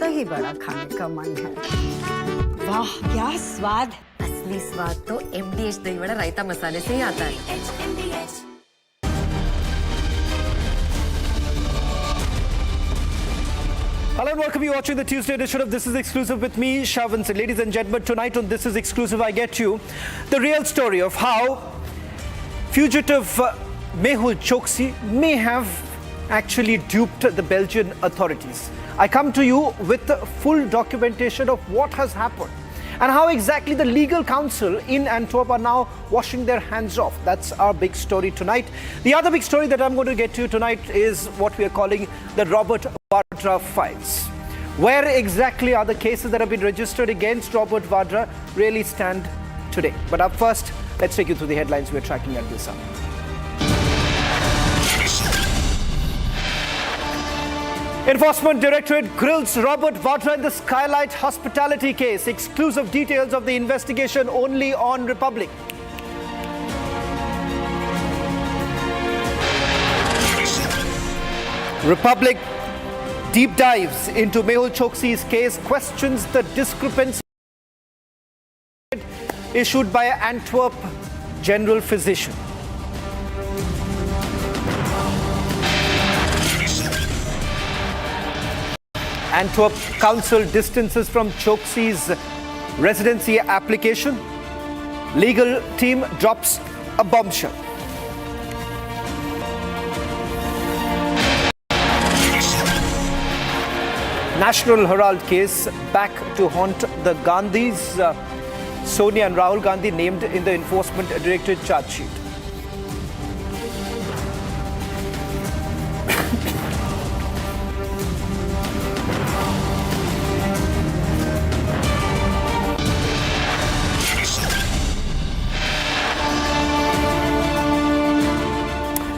कितना ही बड़ा खाने का मन है। वाह क्या स्वाद। असली स्वाद तो MDH दही वड़ा रायता मसाले से ही आता है। Hello and welcome you watching the Tuesday edition of This is Exclusive with me, Shravan. Ladies and gentlemen, tonight on This is Exclusive, I get you the real story of how fugitive Mehul Choksi may have actually duped the Belgian authorities. I come to you with the full documentation of what has happened and how exactly the legal counsel in Antwerp are now washing their hands off. That's our big story tonight. The other big story that I'm going to get to tonight is what we are calling the Robert Vadra files. Where exactly are the cases that have been registered against Robert Vadra really stand today? But up first, let's take you through the headlines we're tracking at this hour. Enforcement Directorate grills Robert Vadra in the Skylight Hospitality case. Exclusive details of the investigation only on Republic. Republic deep dives into Mehul Choksi's case, questions the discrepancy issued by Antwerp general physician. Antwerp counsel distances from Choksi's residency application. Legal team drops a bombshell. National Herald case back to haunt the Gandhis. Sonia and Rahul Gandhi named in the Enforcement Directorate charge sheet.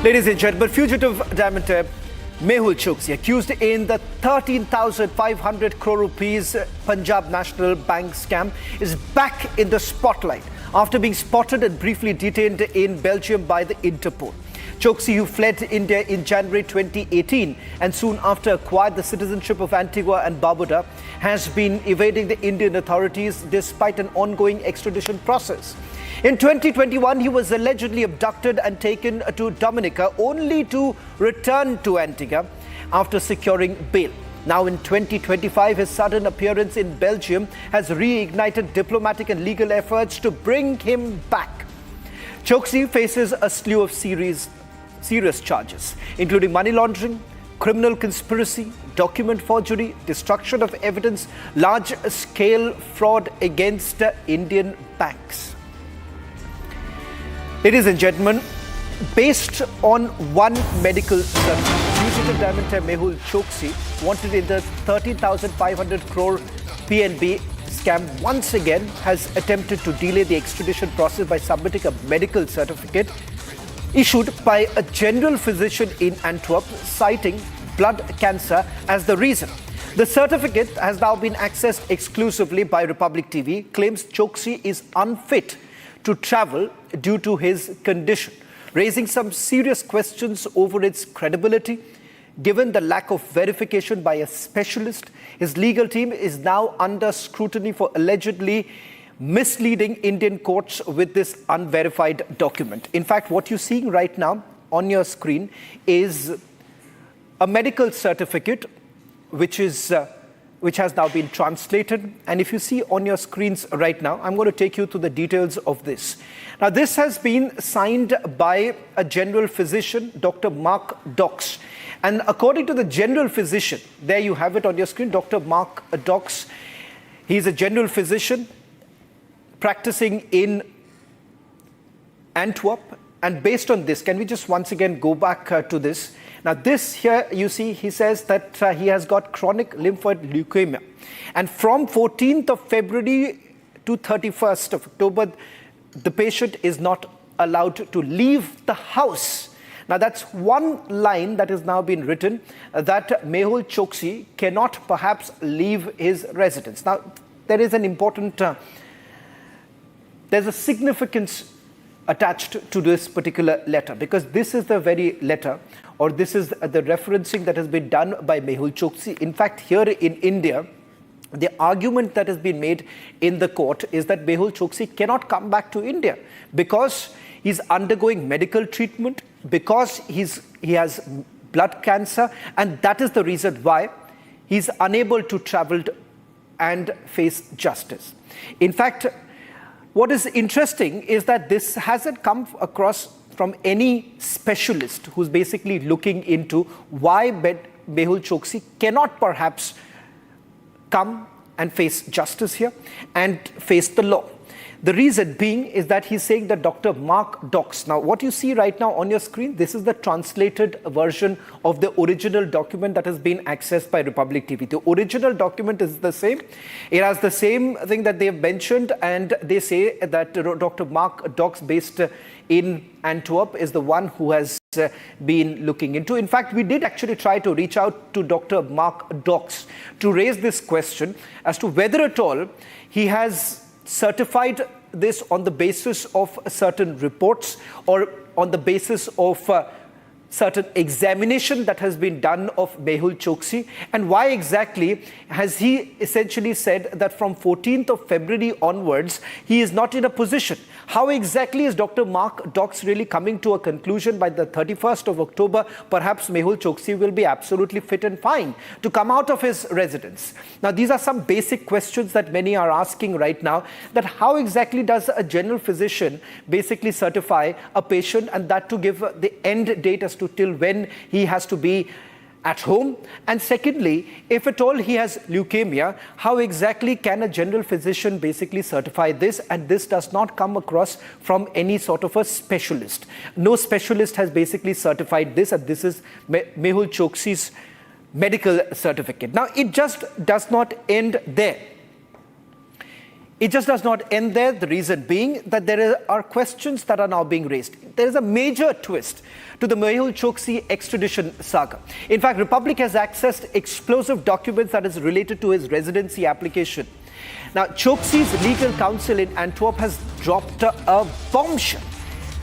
Ladies and gentlemen, fugitive diamantaire Mehul Choksi, accused in the 13,500 crore rupees Punjab National Bank scam, is back in the spotlight after being spotted and briefly detained in Belgium by the Interpol. Choksi, who fled India in January 2018 and soon after acquired the citizenship of Antigua and Barbuda, has been evading the Indian authorities despite an ongoing extradition process. In 2021, he was allegedly abducted and taken to Dominica, only to return to Antigua after securing bail. Now in 2025, his sudden appearance in Belgium has reignited diplomatic and legal efforts to bring him back. Choksi faces a slew of serious charges, including money laundering, criminal conspiracy, document forgery, destruction of evidence, large-scale fraud against Indian banks. Ladies and gentlemen, based on one medical certificate, fugitive diamantaire Mehul Choksi, wanted in the 13,500 crore PNB scam, once again has attempted to delay the extradition process by submitting a medical certificate issued by a general physician in Antwerp, citing blood cancer as the reason. The certificate has now been accessed exclusively by Republic TV, claims Choksi is unfit to travel due to his condition, raising some serious questions over its credibility. Given the lack of verification by a specialist, his legal team is now under scrutiny for allegedly misleading Indian courts with this unverified document. In fact, what you're seeing right now on your screen is a medical certificate which has now been translated. And if you see on your screens right now, I'm going to take you through the details of this. Now, this has been signed by a general physician, Dr. Mark Dox. And according to the general physician, there you have it on your screen, Dr. Mark Dox. He's a general physician practicing in Antwerp. And based on this, can we just once again go back to this? Now this here, you see, he says that he has got chronic lymphoid leukemia. And from 14th of February to 31st of October, the patient is not allowed to leave the house. Now that's one line that has now been written, that Mehul Choksi cannot perhaps leave his residence. Now there is an important, there's a significance attached to this particular letter, because this is the very letter, or this is the referencing that has been done by Mehul Choksi. In fact, here in India, the argument that has been made in the court is that Mehul Choksi cannot come back to India because he's undergoing medical treatment, because he has blood cancer, and that is the reason why he's unable to travel and face justice. In fact, what is interesting is that this hasn't come across from any specialist who's basically looking into why Mehul Choksi cannot perhaps come and face justice here and face the law. The reason being is that he's saying that Dr. Mark Docs. Now, what you see right now on your screen, this is the translated version of the original document that has been accessed by Republic TV. The original document is the same. It has the same thing that they have mentioned, and they say that Dr. Mark Docs, based in Antwerp, is the one who has been looking into. In fact, we did actually try to reach out to Dr. Mark Docs to raise this question as to whether at all he has certified this on the basis of certain reports or on the basis of certain examination that has been done of Mehul Choksi, and why exactly has he essentially said that from 14th of February onwards he is not in a position. How exactly is Dr. Mark Docs really coming to a conclusion by the 31st of October perhaps Mehul Choksi will be absolutely fit and fine to come out of his residence? Now, these are some basic questions that many are asking right now, that how exactly does a general physician basically certify a patient, and that to give the end date as to till when he has to be at home? And secondly, if at all he has leukemia, how exactly can a general physician basically certify this? And this does not come across from any sort of a specialist. No specialist has basically certified this, and this is Mehul Choksi's medical certificate. Now, it just does not end there. It just does not end there, the reason being that there are questions that are now being raised. There is a major twist to the Mehul Choksi extradition saga. In fact, Republic has accessed explosive documents that is related to his residency application. Now, Choksi's legal counsel in Antwerp has dropped a bombshell.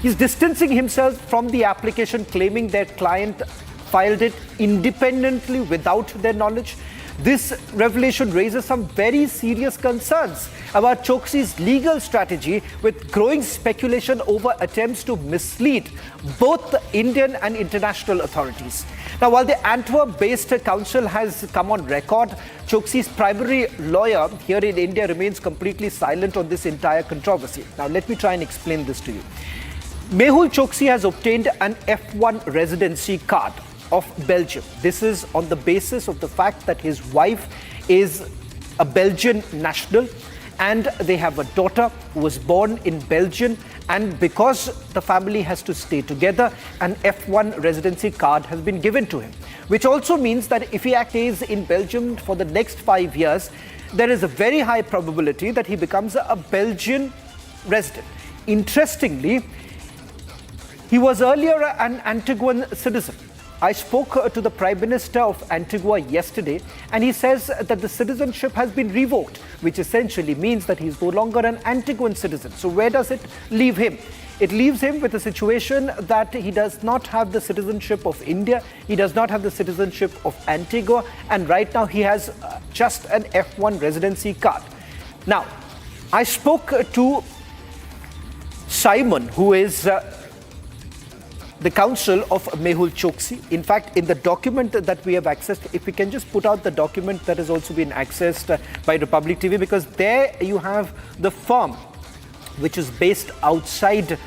He's distancing himself from the application, claiming their client filed it independently without their knowledge. This revelation raises some very serious concerns about Choksi's legal strategy, with growing speculation over attempts to mislead both the Indian and international authorities. Now, while the Antwerp-based counsel has come on record, Choksi's primary lawyer here in India remains completely silent on this entire controversy. Now, let me try and explain this to you. Mehul Choksi has obtained an F1 residency card of Belgium. This is on the basis of the fact that his wife is a Belgian national and they have a daughter who was born in Belgium, and because the family has to stay together, an F1 residency card has been given to him, which also means that if he stays in Belgium for the next 5 years, there is a very high probability that he becomes a Belgian resident. Interestingly, he was earlier an Antiguan citizen. I spoke to the Prime Minister of Antigua yesterday, and he says that the citizenship has been revoked, which essentially means that he's no longer an Antiguan citizen. So where does it leave him? It leaves him with a situation that he does not have the citizenship of India, he does not have the citizenship of Antigua, and right now he has just an F1 residency card. Now, I spoke to Simon, who is the counsel of Mehul Choksi. In fact, in the document that we have accessed, if we can just put out the document that has also been accessed by Republic TV, because there you have the firm, which is based outside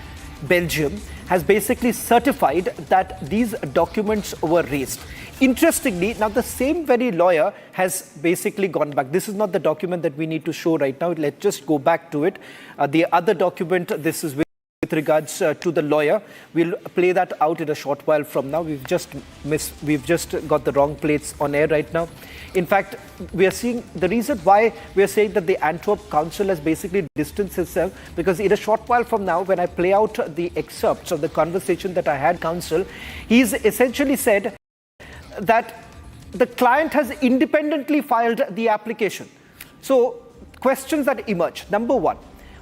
Belgium, has basically certified that these documents were raised. Interestingly, now the same very lawyer has basically gone back. This is not the document that we need to show right now. Let's just go back to it. The other document, this is with regards to the lawyer. We'll play that out in a short while from now. We've just got the wrong plates on air right now. In fact, we are seeing the reason why we are saying that the Antwerp council has basically distanced itself, because in a short while from now, when I play out the excerpts of the conversation that I had counsel, he's essentially said that the client has independently filed the application. So questions that emerge. Number one,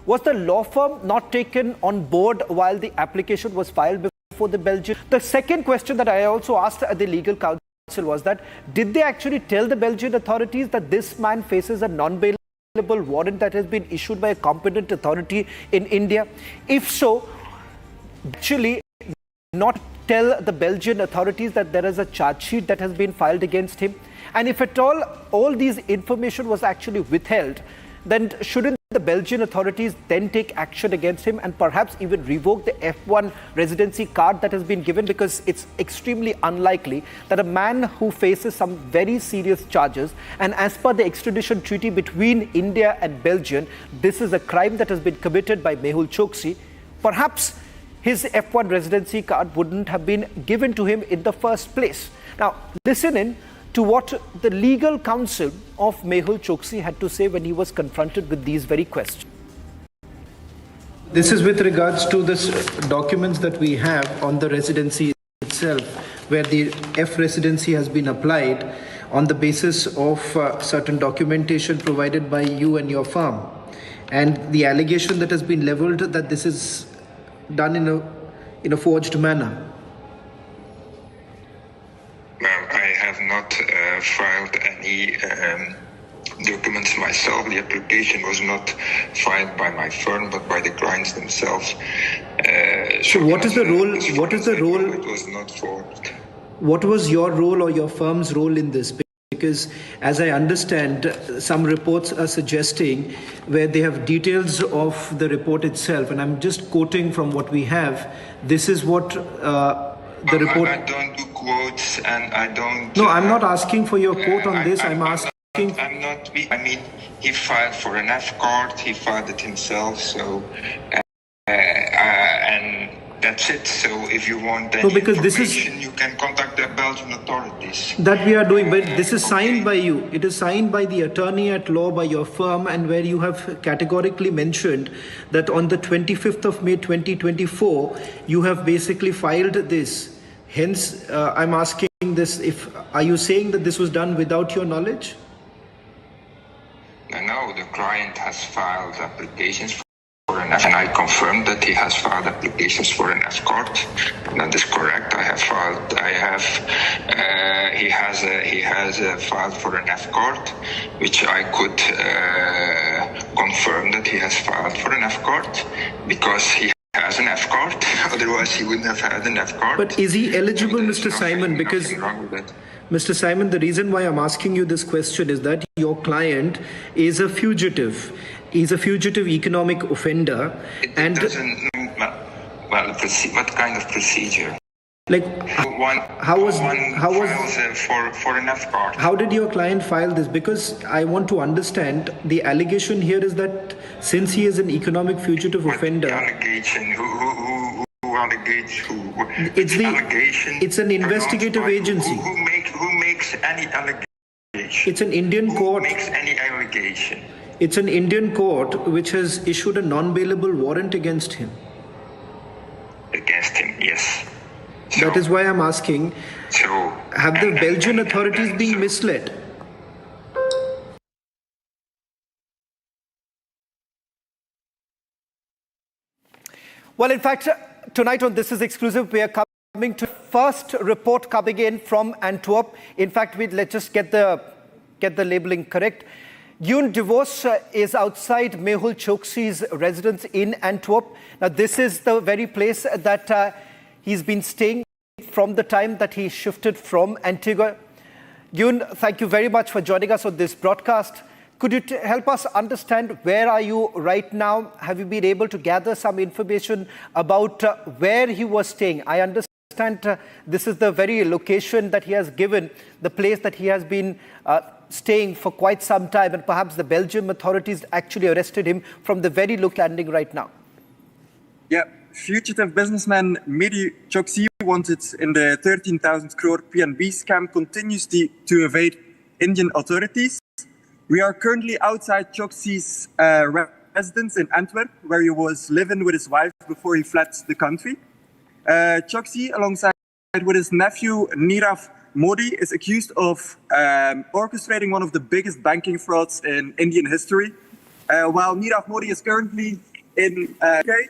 Was the law firm not taken on board while the application was filed before the Belgian? The second question that I also asked at the legal counsel was that, did they actually tell the Belgian authorities that this man faces a non-bailable warrant that has been issued by a competent authority in India? If so, actually not tell the Belgian authorities that there is a charge sheet that has been filed against him? And if at all these information was actually withheld, then shouldn't the Belgian authorities then take action against him and perhaps even revoke the F1 residency card that has been given? Because it's extremely unlikely that a man who faces some very serious charges, and as per the extradition treaty between India and Belgium, this is a crime that has been committed by Mehul Choksi, perhaps his F1 residency card wouldn't have been given to him in the first place. Now, listen in to what the legal counsel of Mehul Choksi had to say when he was confronted with these very questions. This is with regards to the documents that we have on the residency itself, where the F residency has been applied on the basis of certain documentation provided by you and your firm. And the allegation that has been leveled that this is done in a forged manner. Well, I have not filed any documents myself. The application was not filed by my firm, but by the clients themselves. So what is the role? What is the role? It was not forged. What was your role or your firm's role in this? Because as I understand, some reports are suggesting where they have details of the report itself, and I'm just quoting from what we have. This is what the report. I don't do quotes, and I don't. No, I'm not asking for your quote on this. I'm asking. I'm not. I mean, he filed for an F card. He filed it himself. So, and that's it. So, if you want any information, you can contact the Belgian authorities. That we are doing, but this is signed by you. It is signed by the attorney at law, by your firm, and where you have categorically mentioned that on the 25th of May 2024, you have basically filed this. Hence, I'm asking this, are you saying that this was done without your knowledge? No, the client has filed applications for an F, and I confirmed that he has filed applications for an F card. That is correct. He has filed for an F card, which I could confirm that he has filed for an F card because he has an F card. Otherwise, he wouldn't have had an F card. But is he eligible, Mr. Simon? Because Mr. Simon, the reason why I'm asking you this question is that your client is a fugitive. He's a fugitive economic offender. It doesn't. Well, what kind of procedure? Like, how was for an F card? How did your client file this? Because I want to understand, the allegation here is that since he is an economic fugitive offender. The allegation? Who allegates who? It's an investigative agency. Who makes any allegation? It's an Indian court. Who makes any allegation? It's an Indian court which has issued a non-bailable warrant against him. Against him, yes. So, that is why I'm asking, have the Belgian authorities been misled? Well, in fact, tonight on This Is Exclusive, we are coming to first report coming in from Antwerp. In fact, let's just get the labeling correct. Guun de Vos is outside Mehul Choksi's residence in Antwerp. Now, this is the very place that he's been staying from the time that he shifted from Antigua. Guun, thank you very much for joining us on this broadcast. Could you help us understand where are you right now? Have you been able to gather some information about where he was staying? I understand this is the very location that he has given, the place that he has been staying for quite some time, and perhaps the Belgian authorities actually arrested him from the very look landing right now. Yeah, fugitive businessman Mehul Choksi, wanted in the 13,000 crore PNB scam, continues to evade Indian authorities. We are currently outside Choksi's residence in Antwerp, where he was living with his wife before he fled the country. Choksi, alongside with his nephew Nirav Modi, is accused of orchestrating one of the biggest banking frauds in Indian history. While Nirav Modi is currently In UK,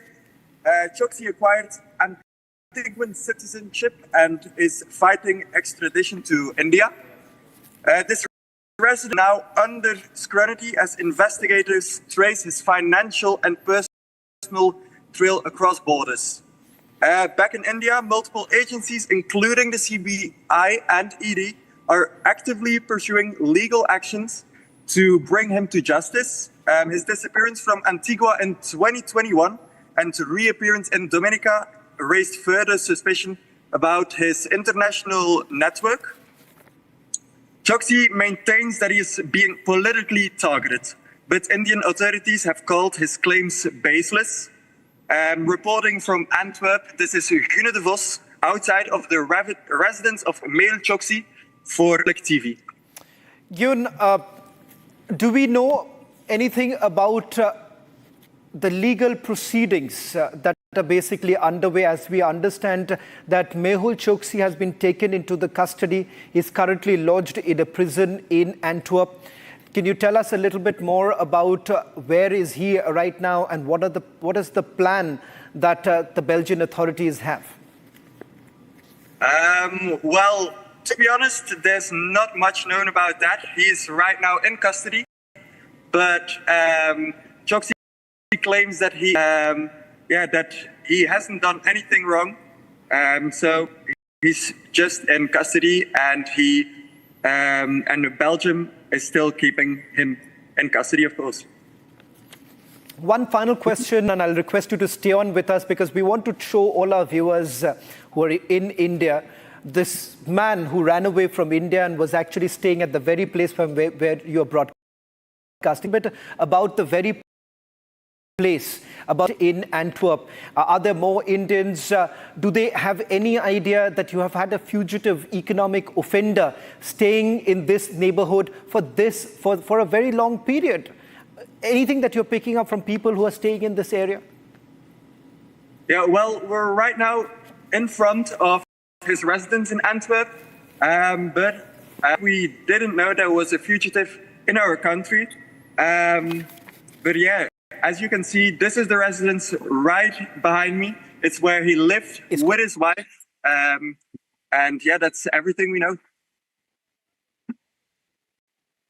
Choksi acquired Antiguan citizenship and is fighting extradition to India. This resident now under scrutiny as investigators trace his financial and personal trail across borders. Back in India, multiple agencies, including the CBI and ED, are actively pursuing legal actions to bring him to justice. His disappearance from Antigua in 2021 and reappearance in Dominica raised further suspicion about his international network. Choksi maintains that he is being politically targeted, but Indian authorities have called his claims baseless. Reporting from Antwerp, this is Gune de Vos, outside of the residence of Mehul Choksi for Click TV. Gyun, do we know anything about the legal proceedings that are basically underway? As we understand that Mehul Choksi has been taken into the custody, is currently lodged in a prison in Antwerp. Can you tell us a little bit more about where is he right now and what is the plan that the Belgian authorities have? Well, to be honest, there's not much known about that. He is right now in custody, but Choksi claims that he hasn't done anything wrong. So he's just in custody, and Belgium is still keeping him in custody, of course. One final question, and I'll request you to stay on with us because we want to show all our viewers who are in India this man who ran away from India and was actually staying at the very place from where you're broadcasting, but about the very place, about in Antwerp. Are there more Indians? Do they have any idea that you have had a fugitive economic offender staying in this neighborhood for a very long period? Anything that you're picking up from people who are staying in this area? Yeah, well, we're right now in front of his residence in Antwerp, but we didn't know there was a fugitive in our country. But yeah, as you can see, this is the residence right behind me. It's where he lived with his wife. And yeah, that's everything we know.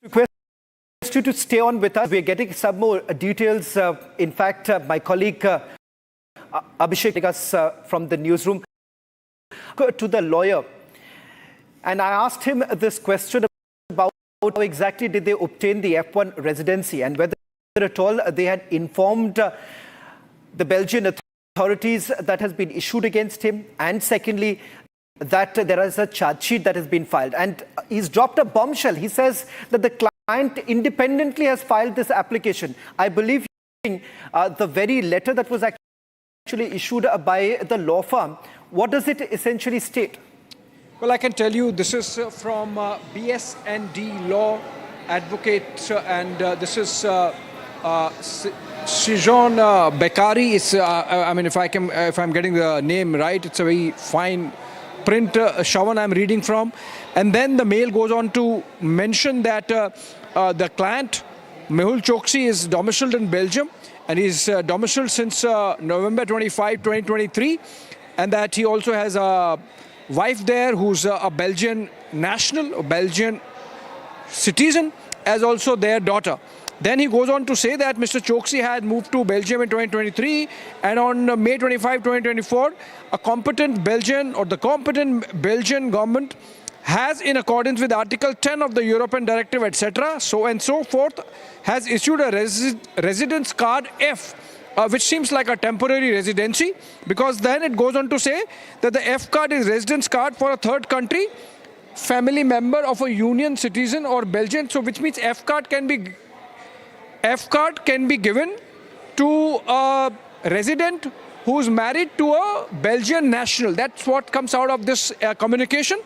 Request you to stay on with us. We're getting some more details. In fact, my colleague Abhishek us from the newsroom to the lawyer. And I asked him this question about how exactly did they obtain the F1 residency and whether at all they had informed the Belgian authorities that has been issued against him, and secondly that there is a charge sheet that has been filed. And he's dropped a bombshell. He says that the client independently has filed this application. I believe the very letter that was actually issued by the law firm. What does it essentially state? Well, I can tell you this is from BS&D Law Advocate, and this is Sijon Beccari. It's I mean, if I'm getting the name right, it's a very fine print, Shawan, I'm reading from. And then the mail goes on to mention that the client, Mehul Choksi, is domiciled in Belgium, and he's domiciled since November 25, 2023, and that he also has a wife there who's a Belgian national, a Belgian citizen, as also their daughter. Then he goes on to say that Mr. Choksi had moved to Belgium in 2023, and on May 25, 2024, the competent Belgian government has, in accordance with Article 10 of the European Directive, etc., so and so forth, has issued a residence card F, which seems like a temporary residency, because then it goes on to say that the F card is residence card for a third country, family member of a union citizen or Belgian, so which means F card can be given to a resident who's married to a Belgian national. That's what comes out of this communication.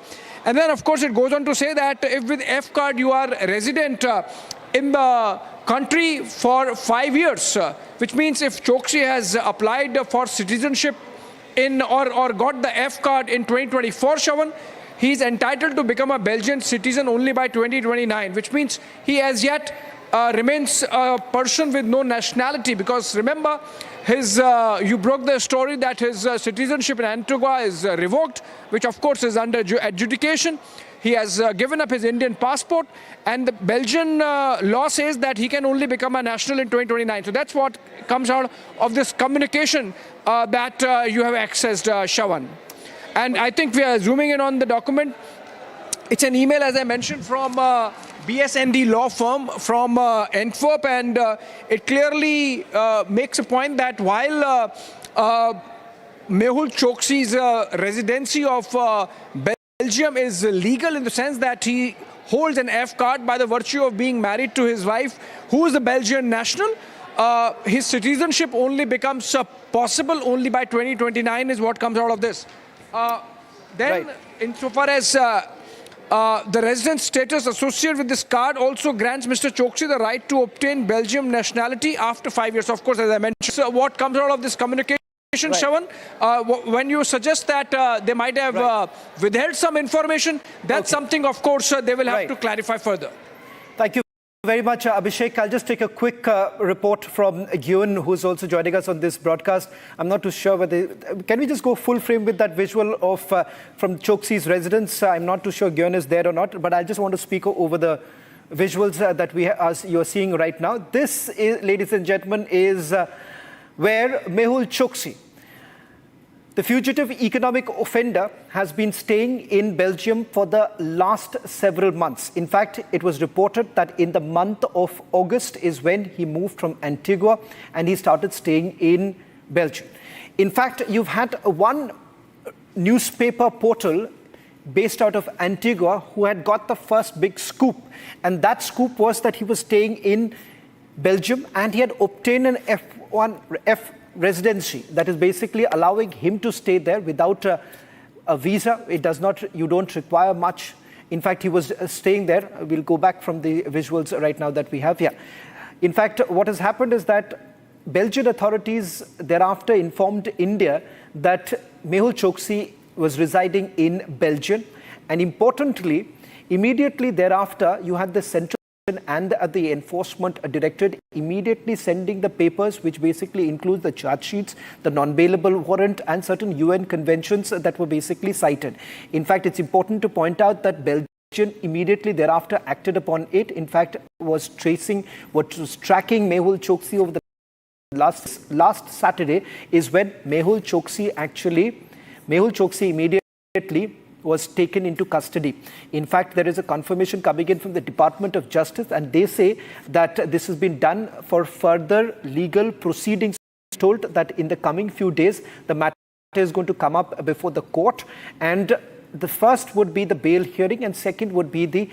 And then, of course, it goes on to say that if with F card you are a resident in the country for 5 years, which means if Choksi has applied for citizenship in or got the F card in 2024, Shawan, he's entitled to become a Belgian citizen only by 2029, which means he as yet remains a person with no nationality, because remember, you broke the story that his citizenship in Antigua is revoked, which of course is under adjudication. He has given up his Indian passport, and the Belgian law says that he can only become a national in 2029. So that's what comes out of this communication that you have accessed, Shawan. And I think we are zooming in on the document. It's an email, as I mentioned, from BSND law firm from Antwerp, and it clearly makes a point that while Mehul Choksi's residency of Belgium is legal in the sense that he holds an F card by the virtue of being married to his wife, who is a Belgian national, his citizenship only becomes possible only by 2029 is what comes out of this. Then, insofar as the residence status associated with this card also grants Mr. Choksi the right to obtain Belgium nationality after 5 years. Of course, as I mentioned, so what comes out of this communication, Shawan, when you suggest that they might have withheld some information, that's something, of course, they will have to clarify further. Thank you very much, Abhishek. I'll just take a quick report from Gyun, who's also joining us on this broadcast. I'm not too sure whether... Can we just go full frame with that visual of from Choksi's residence? I'm not too sure Gyun is there or not, but I just want to speak over the visuals that you're seeing right now. This, is, ladies and gentlemen, is where Mehul Choksi, the fugitive economic offender, has been staying in Belgium for the last several months. In fact, it was reported that in the month of August is when he moved from Antigua and he started staying in Belgium. In fact, you've had one newspaper portal based out of Antigua who had got the first big scoop. And that scoop was that he was staying in Belgium and he had obtained an F residency, that is basically allowing him to stay there without a visa. It does not, you don't require much. In fact, he was staying there. We'll go back from the visuals right now that we have here. In fact, what has happened is that Belgian authorities thereafter informed India that Mehul Choksi was residing in Belgium. And importantly, immediately thereafter, you had the Central and the Enforcement Directorate immediately sending the papers, which basically includes the charge sheets, the non-bailable warrant, and certain UN conventions that were basically cited. In fact, it's important to point out that Belgium immediately thereafter acted upon it. In fact, was tracking Mehul Choksi over the last Saturday is when Mehul Choksi immediately was taken into custody. In fact, there is a confirmation coming in from the Department of Justice, and they say that this has been done for further legal proceedings. Told that in the coming few days, the matter is going to come up before the court, and the first would be the bail hearing, and second would be the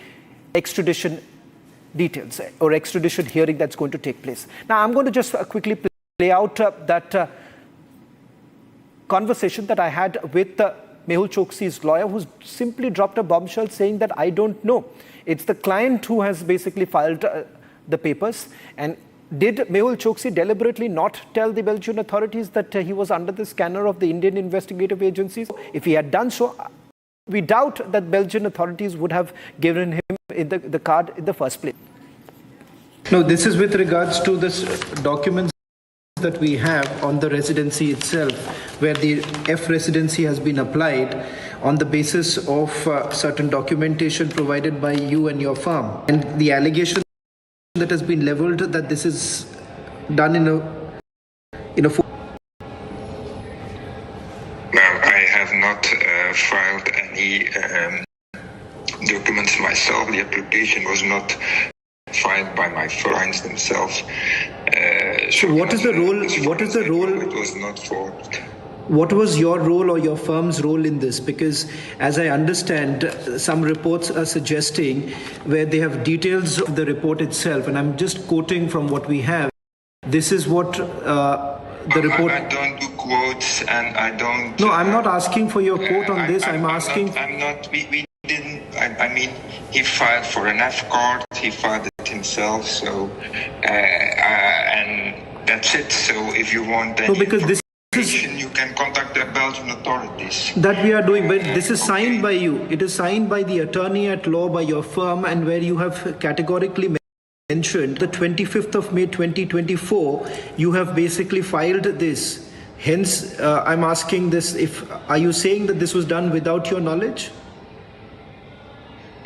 extradition details or extradition hearing that's going to take place. Now, I'm going to just quickly play out that conversation that I had with Mehul Choksi's lawyer, who's simply dropped a bombshell saying that I don't know. It's the client who has basically filed the papers. And did Mehul Choksi deliberately not tell the Belgian authorities that he was under the scanner of the Indian investigative agencies? If he had done so, we doubt that Belgian authorities would have given him the card in the first place. No, this is with regards to this documents that we have on the residency itself, where the F residency has been applied on the basis of certain documentation provided by you and your firm. And the allegation that has been leveled that this is done in a Well, I have not filed any documents myself. The application was not filed by my clients themselves. So what is the role? What is the role? It was not forged. What was your role or your firm's role in this? Because as I understand, some reports are suggesting where they have details of the report itself, and I'm just quoting from what we have. This is what the report... I don't do quotes, and I don't... No, I'm not asking for your quote on this. I'm asking... I'm not... We didn't... I mean, he filed for an F card. He filed it himself, so... and that's it. So if you want... No, because this... You can contact the Belgian authorities. That we are doing, but this is signed by you. It is signed by the attorney at law, by your firm, and where you have categorically mentioned the 25th of May 2024, you have basically filed this. Hence, I'm asking this, are you saying that this was done without your knowledge?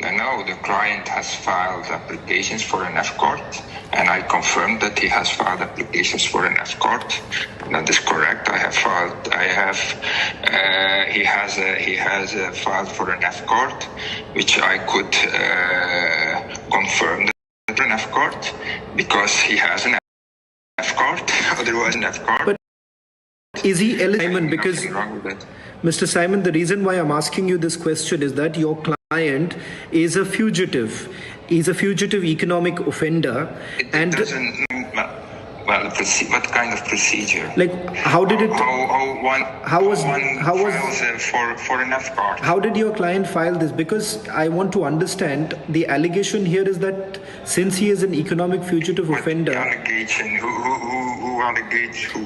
No, the client has filed applications for an F-court, and I confirmed that he has filed applications for an F-court. That is correct. He has filed for an F-court, which I could confirm that an F-court because he has an F-court, otherwise an F-court. But is he eligible? Because Mr. Simon, the reason why I'm asking you this question is that your client is a fugitive. He's a fugitive economic offender. It doesn't. Well, what kind of procedure? Like, how did it? How was for an F-court? How did your client file this? Because I want to understand. The allegation here is that since he is an economic fugitive offender. Allegation? Who allegates who?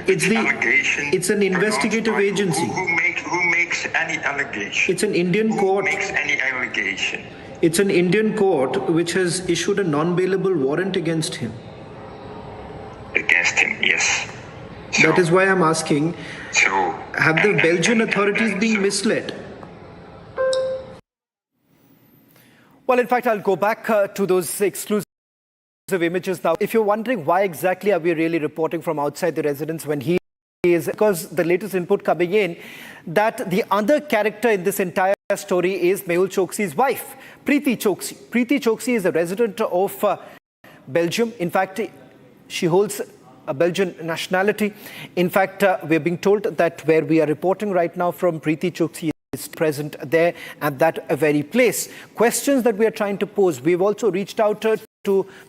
It's an investigative agency. Who makes any allegation? It's an Indian court. Who makes any allegation? It's an Indian court which has issued a non-bailable warrant against him. Against him, yes. That is why I'm asking, have the Belgian authorities been misled? Well, in fact, I'll go back to those exclusive images now. If you're wondering why exactly are we really reporting from outside the residence when he is, because the latest input coming in, that the other character in this entire story is Mehul Choksi's wife, Preeti Choksi. Preeti Choksi is a resident of Belgium. In fact, she holds a Belgian nationality. In fact, we're being told that where we are reporting right now from, Preeti Choksi is present there at that very place. Questions that we are trying to pose. We've also reached out to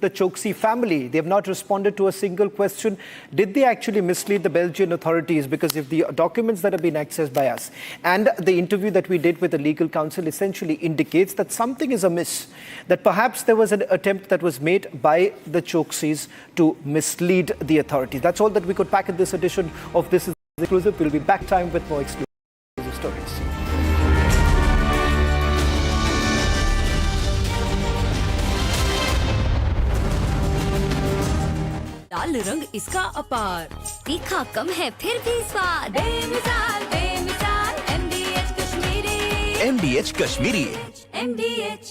the Choksi family. They have not responded to a single question. Did they actually mislead the Belgian authorities? Because if the documents that have been accessed by us and the interview that we did with the legal counsel essentially indicates that something is amiss, that perhaps there was an attempt that was made by the Choksis to mislead the authorities. That's all that we could pack in this edition of This Is Exclusive. We'll be back time with more exclusive stories. लाल रंग इसका अपार, तीखा कम है फिर भी स्वाद, बेमिसाल बेमिसाल MDH Kashmiri, MDH Kashmiri. MDH